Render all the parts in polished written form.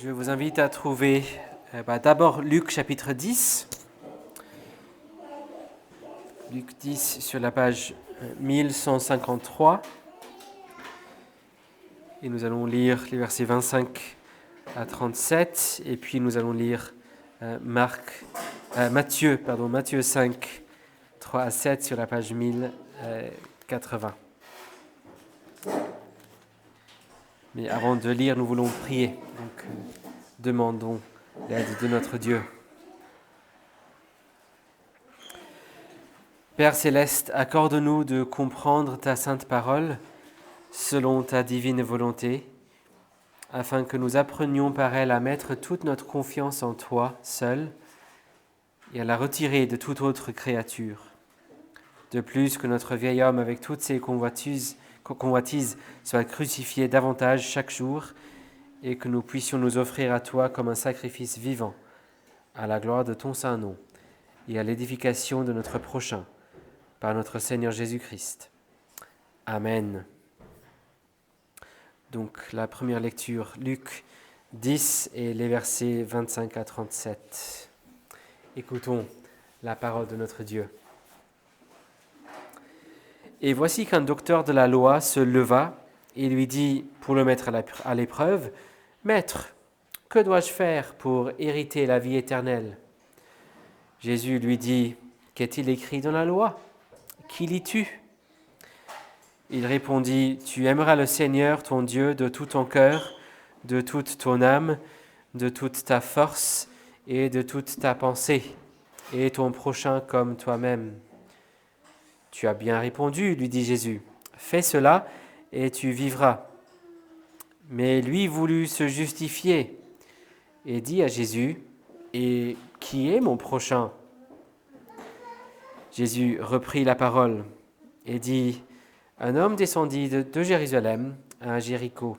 Je vous invite à trouver d'abord Luc chapitre 10. Luc 10 sur la page 1153. Et nous allons lire les versets 25 à 37. Et puis nous allons lire Matthieu 5, 3 à 7 sur la page 1080. Mais avant de lire, nous voulons prier. Donc, demandons l'aide de notre Dieu. Père céleste, accorde-nous de comprendre ta sainte parole selon ta divine volonté, afin que nous apprenions par elle à mettre toute notre confiance en toi seul et à la retirer de toute autre créature. De plus, que notre vieil homme avec toutes ses convoitises soit crucifié davantage chaque jour et que nous puissions nous offrir à toi comme un sacrifice vivant, à la gloire de ton saint nom et à l'édification de notre prochain, par notre Seigneur Jésus-Christ. Amen. Donc la première lecture, Luc 10 et les versets 25 à 37. Écoutons la parole de notre Dieu. Et voici qu'un docteur de la loi se leva et lui dit, pour le mettre à l'épreuve, « Maître, que dois-je faire pour hériter la vie éternelle ?» Jésus lui dit, « Qu'est-il écrit dans la loi ? Qui lis-tu » Il répondit, « Tu aimeras le Seigneur, ton Dieu, de tout ton cœur, de toute ton âme, de toute ta force et de toute ta pensée, et ton prochain comme toi-même. » « Tu as bien répondu, lui dit Jésus. Fais cela et tu vivras. » Mais lui voulut se justifier et dit à Jésus, « Et qui est mon prochain ?» Jésus reprit la parole et dit, « Un homme descendit de Jérusalem à Jéricho.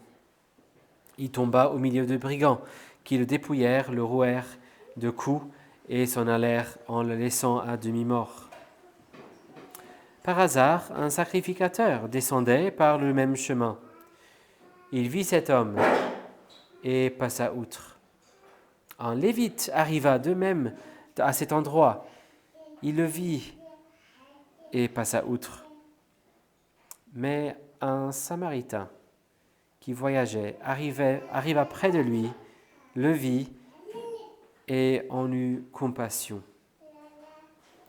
Il tomba au milieu de brigands qui le dépouillèrent, le rouèrent de coups et s'en allèrent en le laissant à demi-mort. Par hasard, un sacrificateur descendait par le même chemin. Il vit cet homme et passa outre. Un Lévite arriva de même à cet endroit. Il le vit et passa outre. Mais un Samaritain qui voyageait arriva près de lui, le vit et en eut compassion.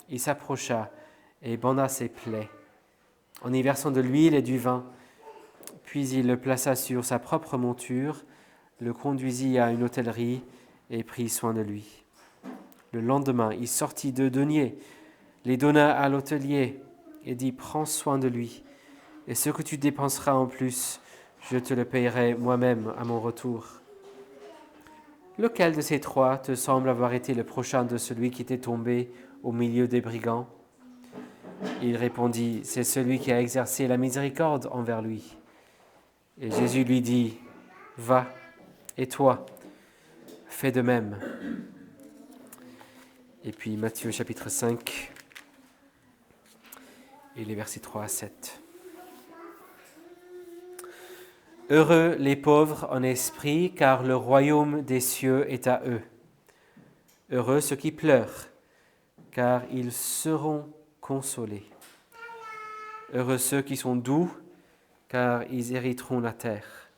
Il s'approcha et banda ses plaies, en y versant de l'huile et du vin. Puis il le plaça sur sa propre monture, le conduisit à une hôtellerie et prit soin de lui. Le lendemain, il sortit 2 deniers, les donna à l'hôtelier et dit « Prends soin de lui, et ce que tu dépenseras en plus, je te le payerai moi-même à mon retour. » Lequel de ces 3 te semble avoir été le prochain de celui qui était tombé au milieu des brigands ? Il répondit, « C'est celui qui a exercé la miséricorde envers lui. » Et Jésus lui dit, « Va, et toi, fais de même. » Et puis Matthieu chapitre 5 et les versets 3 à 7. « Heureux les pauvres en esprit, car le royaume des cieux est à eux. Heureux ceux qui pleurent, car ils seront consolés. Heureux ceux qui sont doux, car ils hériteront la terre.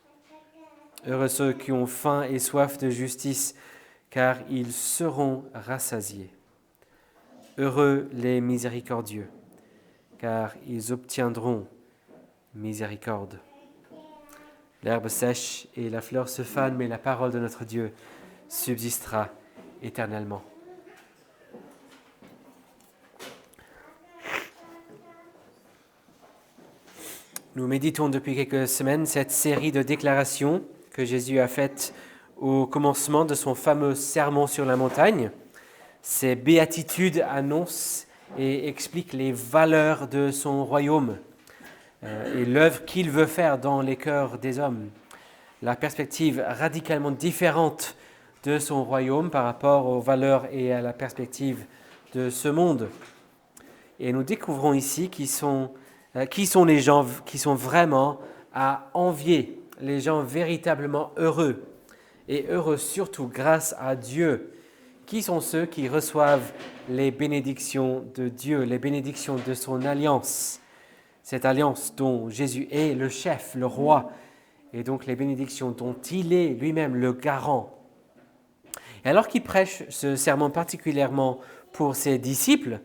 Heureux ceux qui ont faim et soif de justice, car ils seront rassasiés. Heureux les miséricordieux, car ils obtiendront miséricorde. » L'herbe sèche et la fleur se fanent, mais la parole de notre Dieu subsistera éternellement. Nous méditons depuis quelques semaines cette série de déclarations que Jésus a faites au commencement de son fameux sermon sur la montagne. Ces béatitudes annoncent et expliquent les valeurs de son royaume et l'œuvre qu'il veut faire dans les cœurs des hommes. La perspective radicalement différente de son royaume par rapport aux valeurs et à la perspective de ce monde. Et nous découvrons ici qui sont les gens qui sont vraiment à envier, les gens véritablement heureux et heureux surtout grâce à Dieu. Qui sont ceux qui reçoivent les bénédictions de Dieu, les bénédictions de son alliance? Cette alliance dont Jésus est le chef, le roi, et donc les bénédictions dont il est lui-même le garant. Et alors qu'il prêche ce sermon particulièrement pour ses disciples,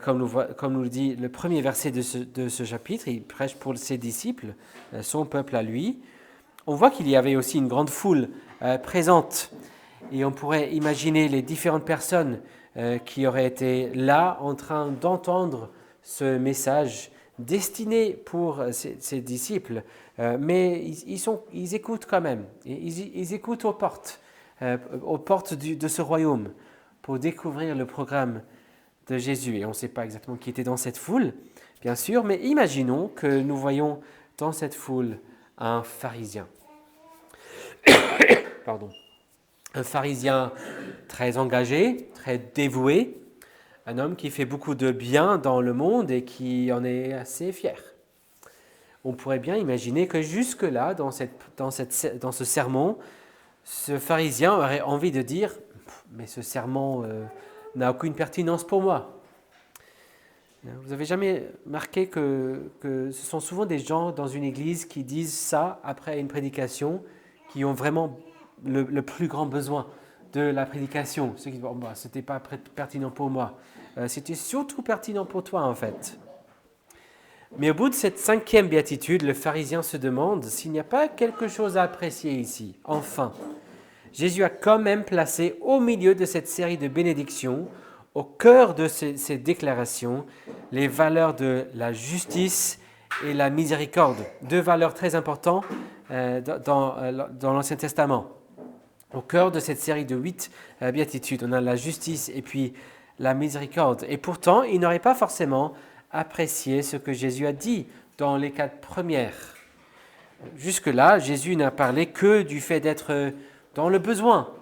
comme nous le dit le premier verset de ce chapitre, il prêche pour ses disciples, son peuple à lui, on voit qu'il y avait aussi une grande foule présente. Et on pourrait imaginer les différentes personnes qui auraient été là en train d'entendre ce message destiné pour ses disciples. Mais ils écoutent quand même. Ils écoutent aux portes de ce royaume pour découvrir le programme de Jésus. Et on ne sait pas exactement qui était dans cette foule, bien sûr, mais imaginons que nous voyons dans cette foule un pharisien. Pardon. Un pharisien très engagé, très dévoué, un homme qui fait beaucoup de bien dans le monde et qui en est assez fier. On pourrait bien imaginer que jusque-là, dans ce sermon, ce pharisien aurait envie de dire « mais ce sermon n'a aucune pertinence pour moi ». Vous n'avez jamais remarqué que ce sont souvent des gens dans une église qui disent ça après une prédication, qui ont vraiment le plus grand besoin de la prédication. Ceux qui disent « ce n'était pas pertinent pour moi ». C'était surtout pertinent pour toi en fait. Mais au bout de cette 5e béatitude, le pharisien se demande s'il n'y a pas quelque chose à apprécier ici. Enfin, Jésus a quand même placé au milieu de cette série de bénédictions, au cœur de ces déclarations, les valeurs de la justice et la miséricorde. 2 valeurs très importantes dans l'Ancien Testament. Au cœur de cette série de 8 béatitudes, on a la justice et puis la miséricorde. Et pourtant, il n'aurait pas forcément apprécié ce que Jésus a dit dans les 4 premières. Jusque-là, Jésus n'a parlé que du fait d'être dans le besoin,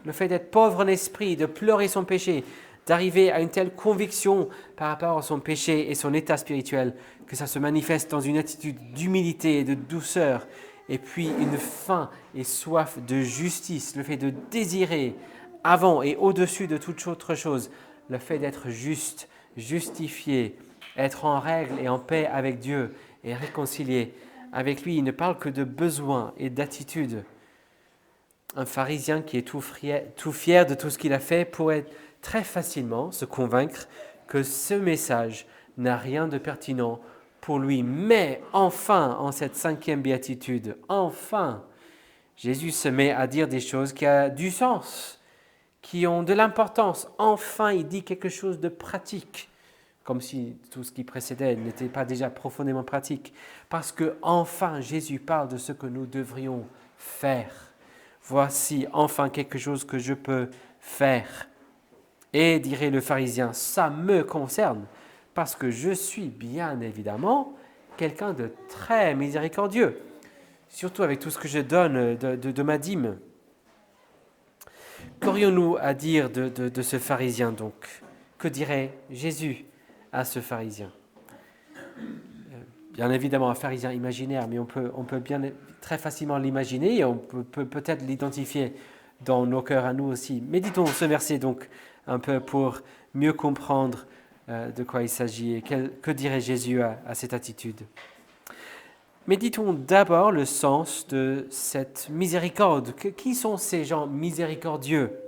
le fait d'être pauvre en esprit, de pleurer son péché, d'arriver à une telle conviction par rapport à son péché et son état spirituel que ça se manifeste dans une attitude d'humilité et de douceur, et puis une faim et soif de justice, le fait de désirer avant et au-dessus de toute autre chose, le fait d'être juste, justifié, être en règle et en paix avec Dieu et réconcilié avec lui. Il ne parle que de besoin et d'attitude. Un pharisien qui est tout fier de tout ce qu'il a fait pourrait très facilement se convaincre que ce message n'a rien de pertinent pour lui. Mais enfin, en cette 5e béatitude, enfin, Jésus se met à dire des choses qui ont du sens, qui ont de l'importance. Enfin, il dit quelque chose de pratique, comme si tout ce qui précédait n'était pas déjà profondément pratique. Parce que enfin, Jésus parle de ce que nous devrions faire. Voici enfin quelque chose que je peux faire. Et dirait le pharisien, ça me concerne, parce que je suis bien évidemment quelqu'un de très miséricordieux, surtout avec tout ce que je donne de ma dîme. Qu'aurions-nous à dire de ce pharisien donc? Que dirait Jésus à ce pharisien? Bien évidemment un pharisien imaginaire, mais on peut bien très facilement l'imaginer et on peut peut-être l'identifier dans nos cœurs à nous aussi. Méditons ce verset donc un peu pour mieux comprendre de quoi il s'agit et que dirait Jésus à cette attitude. Méditons d'abord le sens de cette miséricorde. Qui sont ces gens miséricordieux?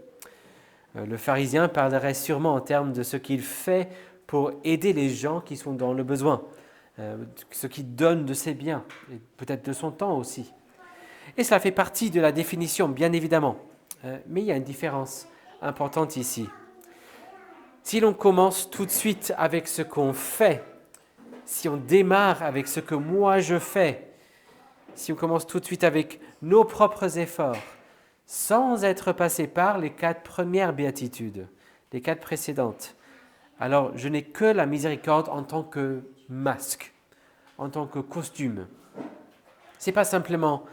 Le pharisien parlerait sûrement en termes de ce qu'il fait pour aider les gens qui sont dans le besoin, ce qu'il donne de ses biens, et peut-être de son temps aussi. Et cela fait partie de la définition, bien évidemment. Mais il y a une différence importante ici. Si l'on commence tout de suite avec ce qu'on fait, si on démarre avec ce que moi je fais, si on commence tout de suite avec nos propres efforts, sans être passé par les 4 premières béatitudes, les 4 précédentes, alors je n'ai que la miséricorde en tant que masque, en tant que costume. Ce n'est pas simplement,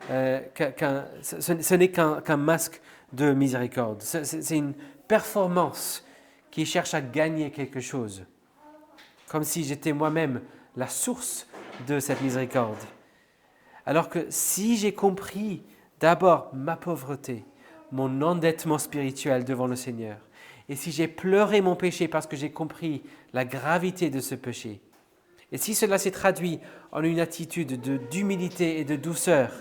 ce n'est qu'un masque de miséricorde. C'est une performance qui cherche à gagner quelque chose, comme si j'étais moi-même la source de cette miséricorde. Alors que si j'ai compris d'abord ma pauvreté, mon endettement spirituel devant le Seigneur. Et si j'ai pleuré mon péché parce que j'ai compris la gravité de ce péché, et si cela s'est traduit en une attitude d'humilité et de douceur,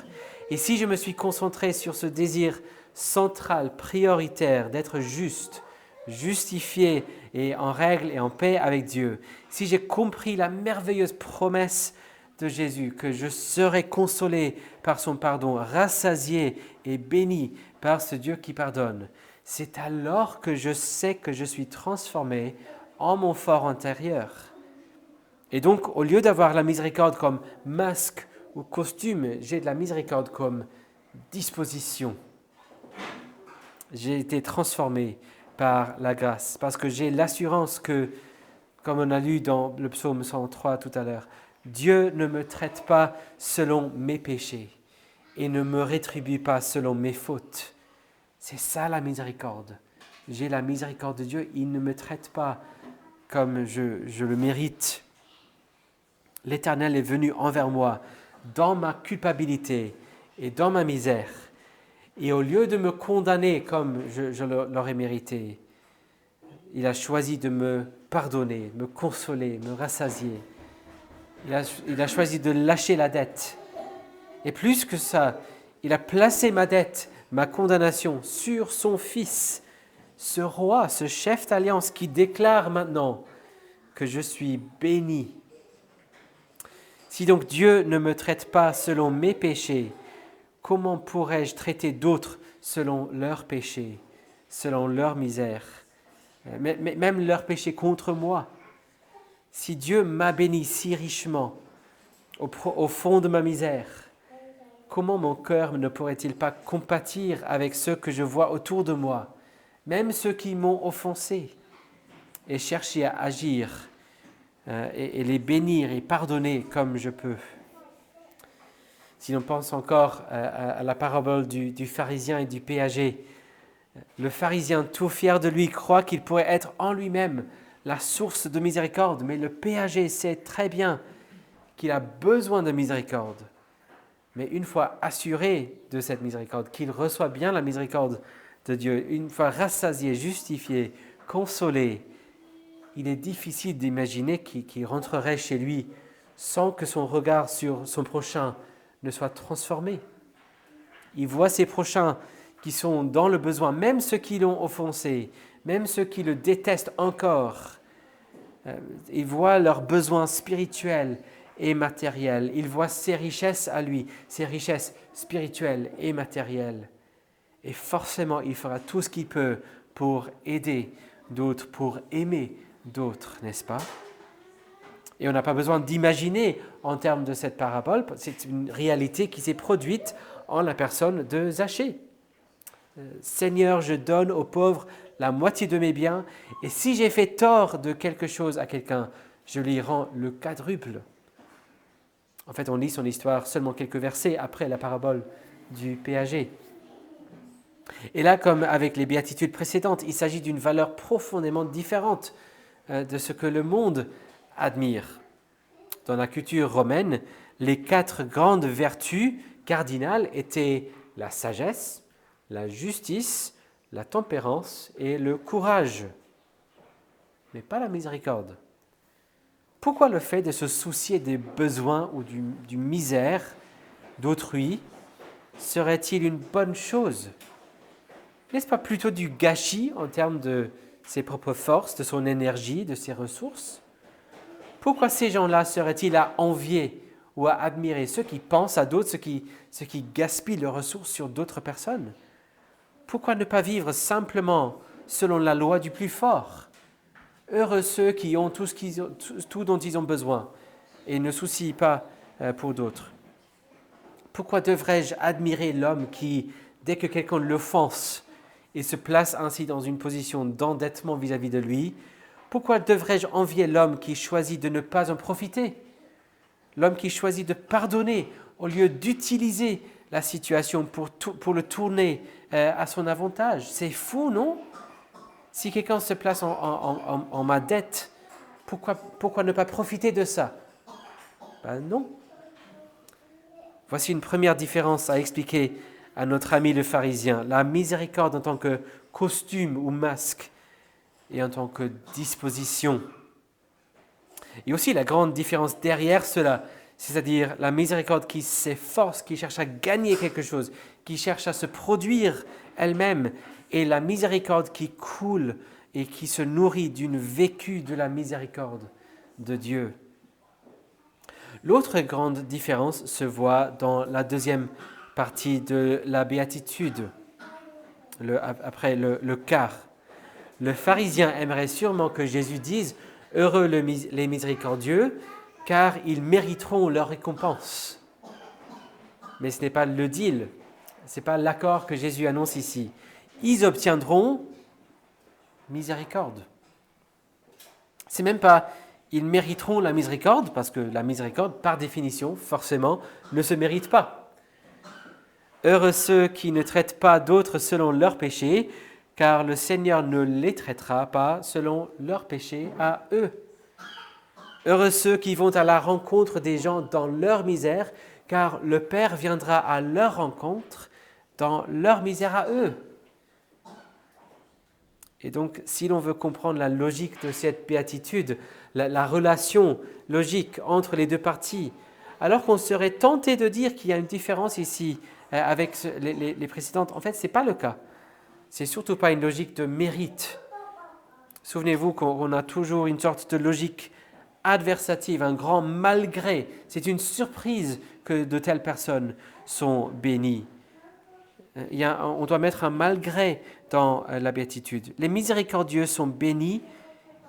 et si je me suis concentré sur ce désir central, prioritaire, d'être juste, justifié et en règle et en paix avec Dieu, si j'ai compris la merveilleuse promesse de Jésus, que je serai consolé par son pardon, rassasié et béni par ce Dieu qui pardonne, c'est alors que je sais que je suis transformé en mon fort intérieur. Et donc, au lieu d'avoir la miséricorde comme masque ou costume, j'ai de la miséricorde comme disposition. J'ai été transformé par la grâce, parce que j'ai l'assurance que, comme on a lu dans le psaume 103 tout à l'heure, Dieu ne me traite pas selon mes péchés et ne me rétribue pas selon mes fautes. C'est ça la miséricorde. J'ai la miséricorde de Dieu, il ne me traite pas comme je le mérite. L'Éternel est venu envers moi dans ma culpabilité et dans ma misère. Et au lieu de me condamner comme je l'aurais mérité, il a choisi de me pardonner, me consoler, me rassasier. Il a choisi de lâcher la dette. Et plus que ça, il a placé ma dette, ma condamnation sur son Fils, ce roi, ce chef d'alliance qui déclare maintenant que je suis béni. Si donc Dieu ne me traite pas selon mes péchés, comment pourrais-je traiter d'autres selon leurs péchés, selon leur misère, même leurs péchés contre moi? Si Dieu m'a béni si richement au fond de ma misère, comment mon cœur ne pourrait-il pas compatir avec ceux que je vois autour de moi, même ceux qui m'ont offensé, et chercher à agir et les bénir et pardonner comme je peux? Si l'on pense encore à la parabole du pharisien et du péager, le pharisien, tout fier de lui, croit qu'il pourrait être en lui-même la source de miséricorde, mais le péager sait très bien qu'il a besoin de miséricorde. Mais une fois assuré de cette miséricorde, qu'il reçoit bien la miséricorde de Dieu, une fois rassasié, justifié, consolé, il est difficile d'imaginer qu'il rentrerait chez lui sans que son regard sur son prochain ne soit transformé. Il voit ses prochains qui sont dans le besoin, même ceux qui l'ont offensé, même ceux qui le détestent encore. Il voit leurs besoins spirituels et matériels. Il voit ses richesses à lui, ses richesses spirituelles et matérielles. Et forcément, il fera tout ce qu'il peut pour aider d'autres, pour aimer d'autres, n'est-ce pas? Et on n'a pas besoin d'imaginer en termes de cette parabole, c'est une réalité qui s'est produite en la personne de Zachée. Seigneur, je donne aux pauvres la moitié de mes biens, et si j'ai fait tort de quelque chose à quelqu'un, je lui rends le quadruple. En fait, on lit son histoire seulement quelques versets après la parabole du péager. Et là, comme avec les béatitudes précédentes, il s'agit d'une valeur profondément différente de ce que le monde admire. Dans la culture romaine, les 4 grandes vertus cardinales étaient la sagesse, la justice, la tempérance et le courage, mais pas la miséricorde. Pourquoi le fait de se soucier des besoins ou du misère d'autrui serait-il une bonne chose? N'est-ce pas plutôt du gâchis en termes de ses propres forces, de son énergie, de ses ressources? Pourquoi ces gens-là seraient-ils à envier ou à admirer ceux qui pensent à d'autres, ceux qui gaspillent leurs ressources sur d'autres personnes? Pourquoi ne pas vivre simplement selon la loi du plus fort? Heureux ceux qui ont tout dont ils ont besoin et ne soucient pas pour d'autres. Pourquoi devrais-je admirer l'homme qui, dès que quelqu'un l'offense et se place ainsi dans une position d'endettement vis-à-vis de lui, pourquoi devrais-je envier l'homme qui choisit de ne pas en profiter? L'homme qui choisit de pardonner au lieu d'utiliser la situation pour le tourner à son avantage. C'est fou, non? Si quelqu'un se place en ma dette, pourquoi ne pas profiter de ça? Ben non. Voici une première différence à expliquer à notre ami le pharisien, la miséricorde en tant que costume ou masque et en tant que disposition. Et aussi la grande différence derrière cela, c'est-à-dire la miséricorde qui s'efforce, qui cherche à gagner quelque chose, qui cherche à se produire elle-même, et la miséricorde qui coule et qui se nourrit d'une vécu de la miséricorde de Dieu. L'autre grande différence se voit dans la deuxième partie de la béatitude, après le quart. Le pharisien aimerait sûrement que Jésus dise « Heureux les miséricordieux, car ils mériteront leur récompense. » Mais ce n'est pas le deal, ce n'est pas l'accord que Jésus annonce ici. Ils obtiendront miséricorde. C'est même pas ils mériteront la miséricorde, parce que la miséricorde, par définition, forcément, ne se mérite pas. Heureux ceux qui ne traitent pas d'autres selon leurs péchés, car le Seigneur ne les traitera pas selon leurs péchés à eux. Heureux ceux qui vont à la rencontre des gens dans leur misère, car le Père viendra à leur rencontre dans leur misère à eux. Et donc, si l'on veut comprendre la logique de cette béatitude, la relation logique entre les deux parties, alors qu'on serait tenté de dire qu'il y a une différence ici avec les précédentes, en fait, ce n'est pas le cas. Ce n'est surtout pas une logique de mérite. Souvenez-vous qu'on a toujours une sorte de logique adversative, un grand malgré. C'est une surprise que de telles personnes sont bénies. On doit mettre un malgré dans la béatitude. Les miséricordieux sont bénis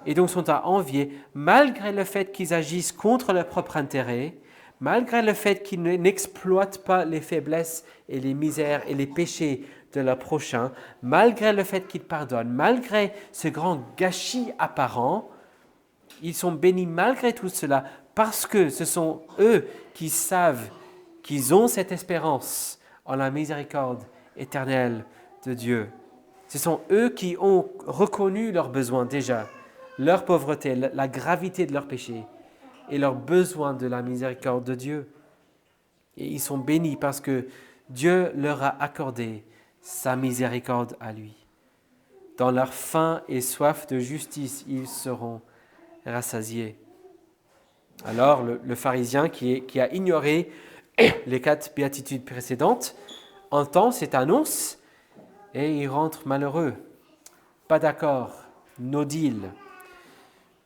et donc sont à envier, malgré le fait qu'ils agissent contre leur propre intérêt, malgré le fait qu'ils n'exploitent pas les faiblesses et les misères et les péchés de leur prochain, malgré le fait qu'ils pardonnent, malgré ce grand gâchis apparent, ils sont bénis malgré tout cela parce que ce sont eux qui savent qu'ils ont cette espérance en la miséricorde éternelle de Dieu. Ce sont eux qui ont reconnu leurs besoins déjà, leur pauvreté, la gravité de leurs péchés et leur besoin de la miséricorde de Dieu. Et ils sont bénis parce que Dieu leur a accordé sa miséricorde à lui. Dans leur faim et soif de justice, ils seront rassasiés. Alors, le pharisien qui a ignoré les 4 béatitudes précédentes entend cette annonce et il rentre malheureux. Pas d'accord, no deal.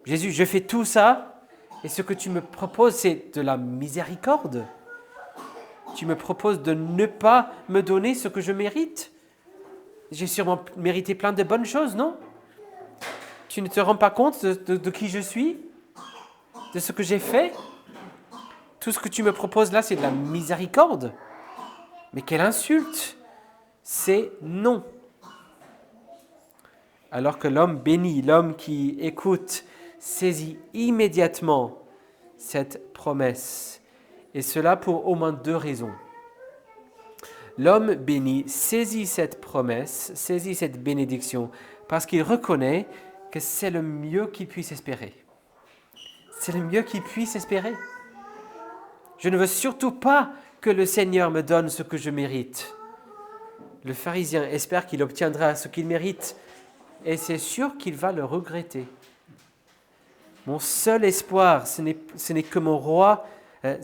Jésus, je fais tout ça et ce que tu me proposes, c'est de la miséricorde. Tu me proposes de ne pas me donner ce que je mérite. J'ai sûrement mérité plein de bonnes choses, non? Tu ne te rends pas compte de qui je suis? De ce que j'ai fait? Tout ce que tu me proposes là, c'est de la miséricorde. Mais quelle insulte! C'est non. Alors que l'homme béni, l'homme qui écoute, saisit immédiatement cette promesse. Et cela pour au moins 2 raisons. L'homme béni saisit cette promesse, saisit cette bénédiction, parce qu'il reconnaît que c'est le mieux qu'il puisse espérer. C'est le mieux qu'il puisse espérer. Je ne veux surtout pas que le Seigneur me donne ce que je mérite. Le pharisien espère qu'il obtiendra ce qu'il mérite, et c'est sûr qu'il va le regretter. Mon seul espoir, ce n'est que mon roi,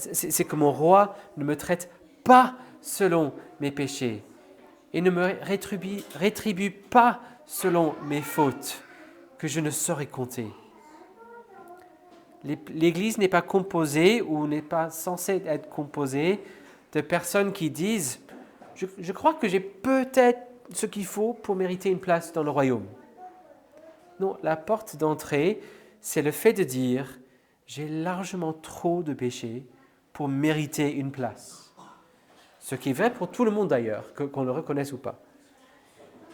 c'est que mon roi ne me traite pas selon mes péchés et ne me rétribue pas selon mes fautes que je ne saurais compter. L'Église n'est pas composée ou n'est pas censée être composée de personnes qui disent « Je crois que j'ai peut-être ce qu'il faut pour mériter une place dans le royaume. » Non, la porte d'entrée, c'est le fait de dire « J'ai largement trop de péchés pour mériter une place. » Ce qui est vrai pour tout le monde d'ailleurs, qu'on le reconnaisse ou pas.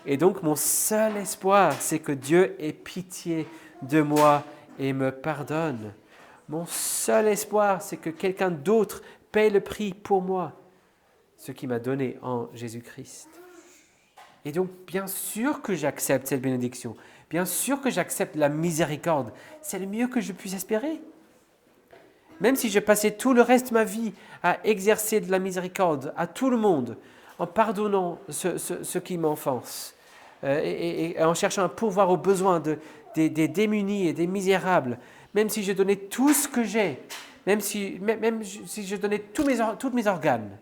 Et donc mon seul espoir, c'est que Dieu ait pitié de moi et me pardonne. Mon seul espoir, c'est que quelqu'un d'autre paye le prix pour moi, ce qu'il m'a donné en Jésus-Christ. Et donc, bien sûr que j'accepte cette bénédiction. Bien sûr que j'accepte la miséricorde. C'est le mieux que je puisse espérer. Même si je passais tout le reste de ma vie à exercer de la miséricorde à tout le monde, en pardonnant ceux qui m'offensent, et en cherchant à pourvoir aux besoins des démunis et des misérables, même si je donnais tout ce que j'ai, même si je donnais tous mes organes,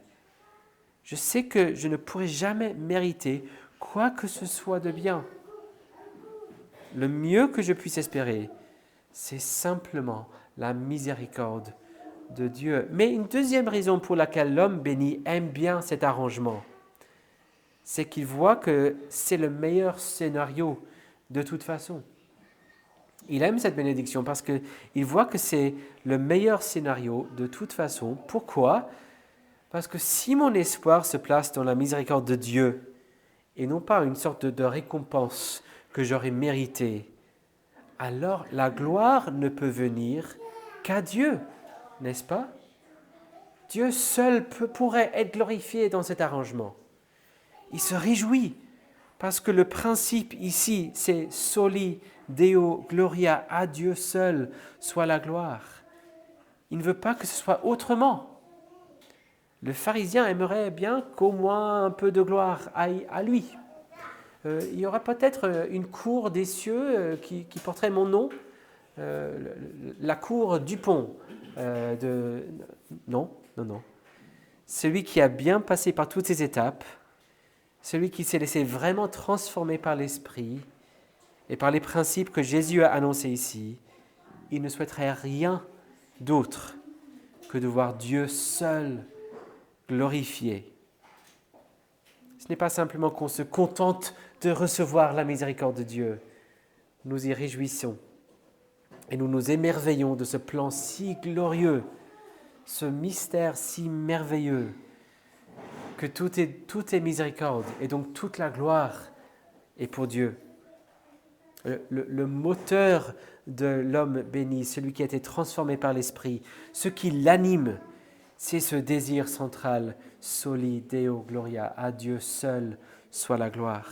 je sais que je ne pourrai jamais mériter quoi que ce soit de bien. Le mieux que je puisse espérer, c'est simplement la miséricorde de Dieu. Mais une deuxième raison pour laquelle l'homme béni aime bien cet arrangement, c'est qu'il voit que c'est le meilleur scénario de toute façon. Il aime cette bénédiction parce qu'il voit que c'est le meilleur scénario de toute façon. Pourquoi ? Parce que si mon espoir se place dans la miséricorde de Dieu, et non pas une sorte de récompense que j'aurais méritée, alors la gloire ne peut venir qu'à Dieu, n'est-ce pas ? Dieu seul pourrait être glorifié dans cet arrangement. Il se réjouit parce que le principe ici, c'est soli Deo Gloria, à Dieu seul soit la gloire. Il ne veut pas que ce soit autrement. Le pharisien aimerait bien qu'au moins un peu de gloire aille à lui. Il y aura peut-être une cour des cieux qui porterait mon nom, la cour Dupont. Non. Celui qui a bien passé par toutes ces étapes, celui qui s'est laissé vraiment transformer par l'Esprit et par les principes que Jésus a annoncés ici, il ne souhaiterait rien d'autre que de voir Dieu seul glorifié. Ce n'est pas simplement qu'on se contente de recevoir la miséricorde de Dieu. Nous y réjouissons et nous nous émerveillons de ce plan si glorieux, ce mystère si merveilleux, que tout est miséricorde et donc toute la gloire est pour Dieu. Le moteur de l'homme béni, celui qui a été transformé par l'Esprit, ce qui l'anime, c'est ce désir central, soli Deo Gloria, à Dieu seul soit la gloire.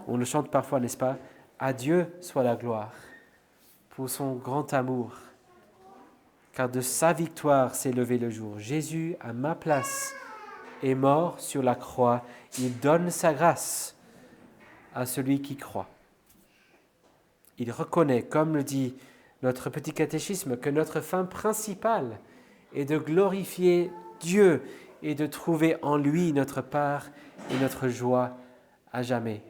On le chante parfois, n'est-ce pas ? À Dieu soit la gloire pour son grand amour, car de sa victoire s'est levé le jour. Jésus, à ma place, est mort sur la croix. Il donne sa grâce à celui qui croit. Il reconnaît, comme le dit notre petit catéchisme, que notre fin principale est de glorifier Dieu et de trouver en lui notre part et notre joie à jamais.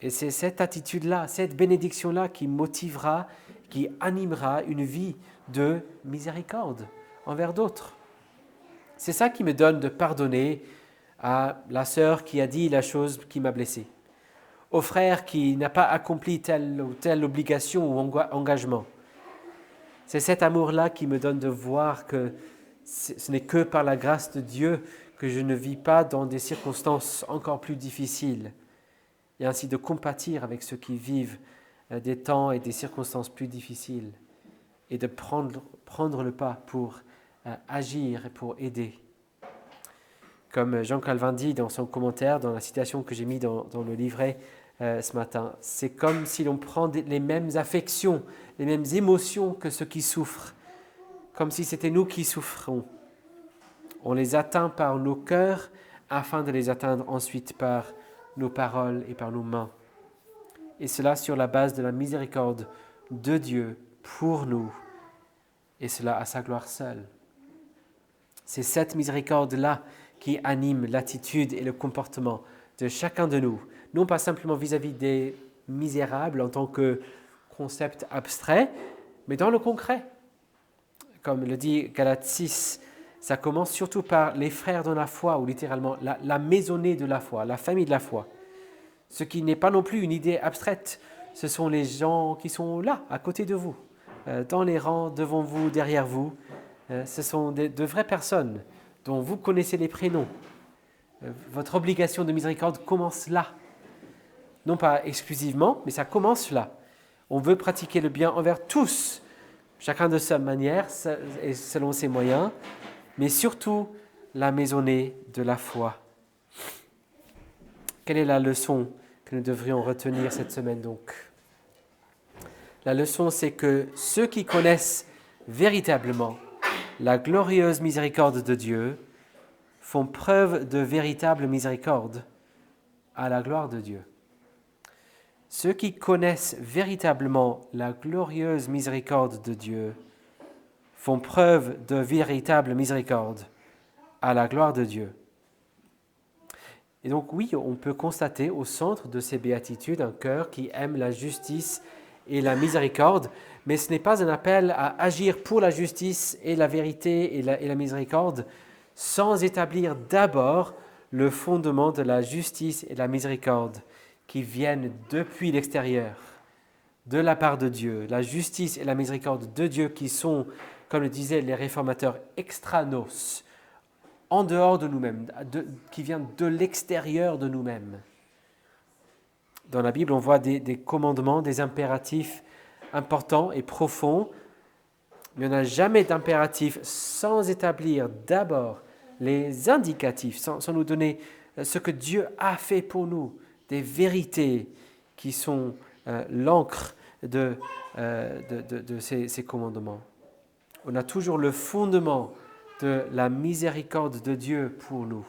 Et c'est cette attitude-là, cette bénédiction-là qui motivera, qui animera une vie de miséricorde envers d'autres. C'est ça qui me donne de pardonner à la sœur qui a dit la chose qui m'a blessé, au frère qui n'a pas accompli telle ou telle obligation ou engagement. C'est cet amour-là qui me donne de voir que ce n'est que par la grâce de Dieu que je ne vis pas dans des circonstances encore plus difficiles, et ainsi de compatir avec ceux qui vivent des temps et des circonstances plus difficiles, et de prendre le pas pour agir et pour aider. Comme Jean Calvin dit dans son commentaire, dans la citation que j'ai mise dans le livret ce matin, c'est comme si l'on prend les mêmes affections, les mêmes émotions que ceux qui souffrent, comme si c'était nous qui souffrons. On les atteint par nos cœurs afin de les atteindre ensuite par nos paroles et par nos mains. Et cela sur la base de la miséricorde de Dieu pour nous, et cela à sa gloire seule. C'est cette miséricorde-là qui anime l'attitude et le comportement de chacun de nous, non pas simplement vis-à-vis des misérables en tant que concept abstrait, mais dans le concret. Comme le dit Galates 6, ça commence surtout par les frères dans la foi, ou littéralement la maisonnée de la foi, la famille de la foi. Ce qui n'est pas non plus une idée abstraite, ce sont les gens qui sont là, à côté de vous, dans les rangs, devant vous, derrière vous. Ce sont de vraies personnes dont vous connaissez les prénoms. Votre obligation de miséricorde commence là. Non pas exclusivement, mais ça commence là. On veut pratiquer le bien envers tous, chacun de sa manière et selon ses moyens, mais surtout la maisonnée de la foi. Quelle est la leçon que nous devrions retenir cette semaine donc ? La leçon, c'est que ceux qui connaissent véritablement la glorieuse miséricorde de Dieu font preuve de véritable miséricorde à la gloire de Dieu. Ceux qui connaissent véritablement la glorieuse miséricorde de Dieu font preuve de véritable miséricorde à la gloire de Dieu. Et donc oui, on peut constater au centre de ces béatitudes un cœur qui aime la justice et la miséricorde, mais ce n'est pas un appel à agir pour la justice et la vérité et la miséricorde sans établir d'abord le fondement de la justice et de la miséricorde qui viennent depuis l'extérieur, de la part de Dieu. La justice et la miséricorde de Dieu qui sont, comme le disaient les réformateurs, extranos, en dehors de nous-mêmes, qui vient de l'extérieur de nous-mêmes. Dans la Bible, on voit des commandements, des impératifs importants et profonds, mais on n'a jamais d'impératif sans établir d'abord les indicatifs, sans nous donner ce que Dieu a fait pour nous, des vérités qui sont l'encre de ces commandements. On a toujours le fondement de la miséricorde de Dieu pour nous.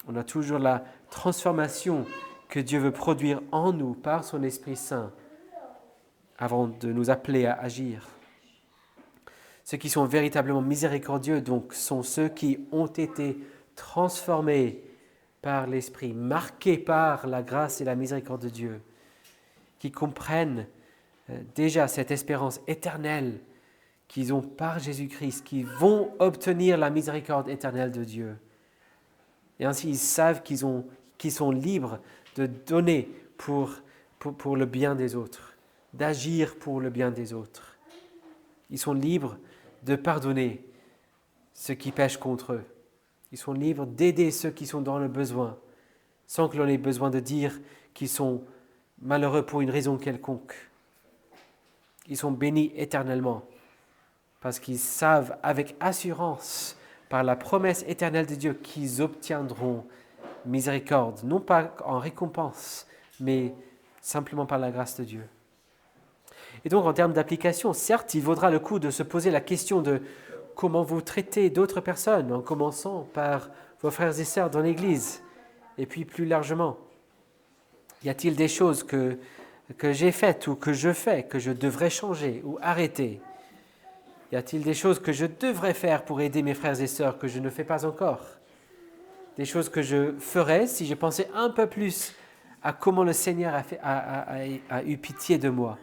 On a toujours la transformation que Dieu veut produire en nous par son Esprit Saint avant de nous appeler à agir. Ceux qui sont véritablement miséricordieux, donc, sont ceux qui ont été transformés par l'Esprit, marqués par la grâce et la miséricorde de Dieu, qui comprennent déjà cette espérance éternelle qu'ils ont par Jésus-Christ, qui vont obtenir la miséricorde éternelle de Dieu. Et ainsi, ils savent qu'ils sont libres de donner pour le bien des autres, d'agir pour le bien des autres. Ils sont libres de pardonner ceux qui pêchent contre eux. Ils sont libres d'aider ceux qui sont dans le besoin, sans que l'on ait besoin de dire qu'ils sont malheureux pour une raison quelconque. Ils sont bénis éternellement, parce qu'ils savent avec assurance, par la promesse éternelle de Dieu, qu'ils obtiendront miséricorde, non pas en récompense, mais simplement par la grâce de Dieu. Et donc, en termes d'application, certes, il vaudra le coup de se poser la question de comment vous traitez d'autres personnes, en commençant par vos frères et sœurs dans l'Église, et puis plus largement. Y a-t-il des choses que j'ai faites ou que je fais, que je devrais changer ou arrêter ? Y a-t-il des choses que je devrais faire pour aider mes frères et sœurs que je ne fais pas encore ? Des choses que je ferais si je pensais un peu plus à comment le Seigneur a eu pitié de moi.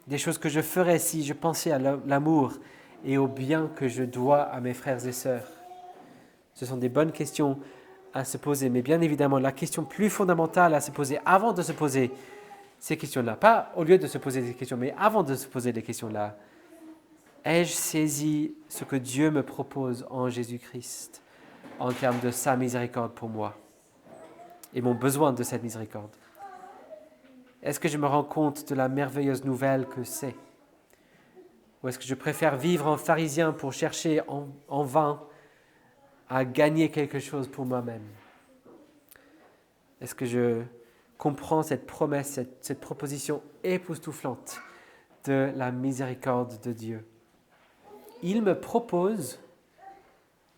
Des choses que je ferais si je pensais à l'amour et au bien que je dois à mes frères et sœurs. Ce sont des bonnes questions à se poser, mais bien évidemment, la question plus fondamentale à se poser avant de se poser ces questions-là, pas au lieu de se poser des questions, mais avant de se poser des questions-là, ai-je saisi ce que Dieu me propose en Jésus-Christ en termes de sa miséricorde pour moi et mon besoin de cette miséricorde? Est-ce que je me rends compte de la merveilleuse nouvelle que c'est? Ou est-ce que je préfère vivre en pharisien pour chercher en vain à gagner quelque chose pour moi-même? Est-ce que je comprends cette promesse, cette proposition époustouflante de la miséricorde de Dieu? Il me propose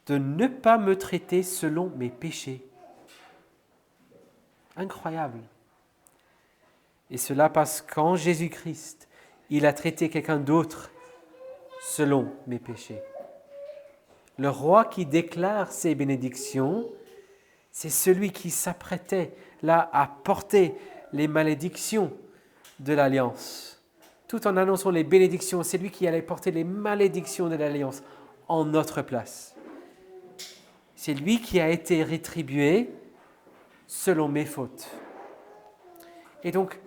de ne pas me traiter selon mes péchés. Incroyable. Et cela parce qu'en Jésus-Christ, il a traité quelqu'un d'autre selon mes péchés. Le roi qui déclare ses bénédictions, c'est celui qui s'apprêtait là à porter les malédictions de l'Alliance. Tout en annonçant les bénédictions, c'est lui qui allait porter les malédictions de l'Alliance en notre place. C'est lui qui a été rétribué selon mes fautes. Et donc,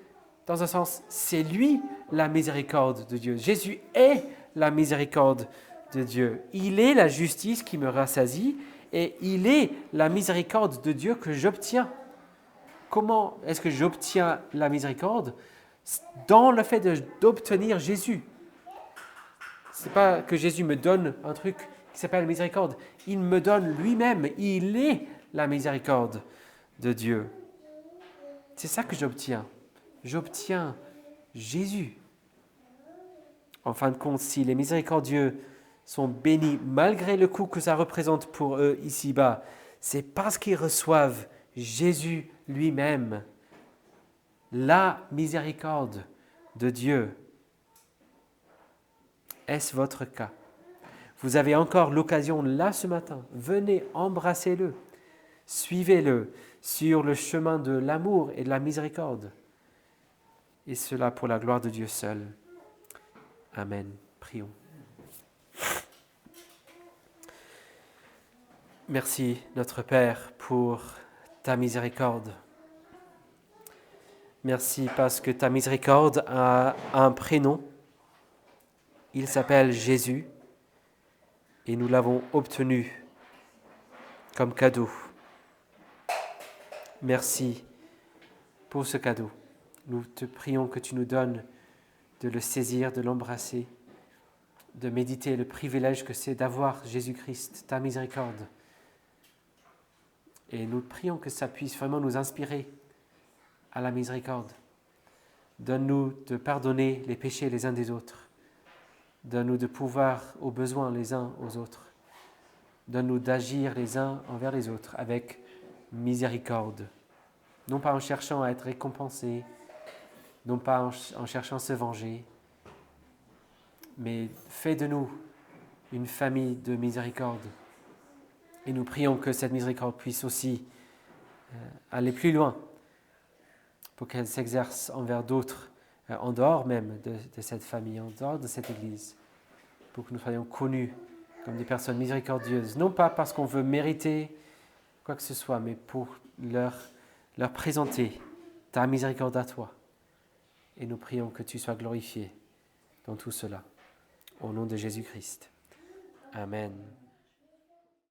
dans un sens, c'est lui la miséricorde de Dieu. Jésus est la miséricorde de Dieu. Il est la justice qui me rassasie et il est la miséricorde de Dieu que j'obtiens. Comment est-ce que j'obtiens la miséricorde? Dans le fait d'obtenir Jésus. Ce n'est pas que Jésus me donne un truc qui s'appelle la miséricorde. Il me donne lui-même. Il est la miséricorde de Dieu. C'est ça que j'obtiens. J'obtiens Jésus. En fin de compte, s'il est miséricordieux sont bénis malgré le coût que ça représente pour eux ici-bas. C'est parce qu'ils reçoivent Jésus lui-même, la miséricorde de Dieu. Est-ce votre cas? Vous avez encore l'occasion là ce matin. Venez, embrassez-le. Suivez-le sur le chemin de l'amour et de la miséricorde. Et cela pour la gloire de Dieu seul. Amen. Prions. Merci, notre Père, pour ta miséricorde. Merci parce que ta miséricorde a un prénom. Il s'appelle Jésus et nous l'avons obtenu comme cadeau. Merci pour ce cadeau. Nous te prions que tu nous donnes de le saisir, de l'embrasser, de méditer le privilège que c'est d'avoir Jésus-Christ, ta miséricorde. Et nous prions que ça puisse vraiment nous inspirer à la miséricorde. Donne-nous de pardonner les péchés les uns des autres. Donne-nous de pouvoir aux besoins les uns aux autres. Donne-nous d'agir les uns envers les autres avec miséricorde. Non pas en cherchant à être récompensés, non pas en cherchant à se venger, mais fais de nous une famille de miséricorde. Et nous prions que cette miséricorde puisse aussi aller plus loin, pour qu'elle s'exerce envers d'autres, en dehors même de cette famille, en dehors de cette Église, pour que nous soyons connus comme des personnes miséricordieuses, non pas parce qu'on veut mériter quoi que ce soit, mais pour leur présenter ta miséricorde à toi. Et nous prions que tu sois glorifié dans tout cela. Au nom de Jésus-Christ. Amen.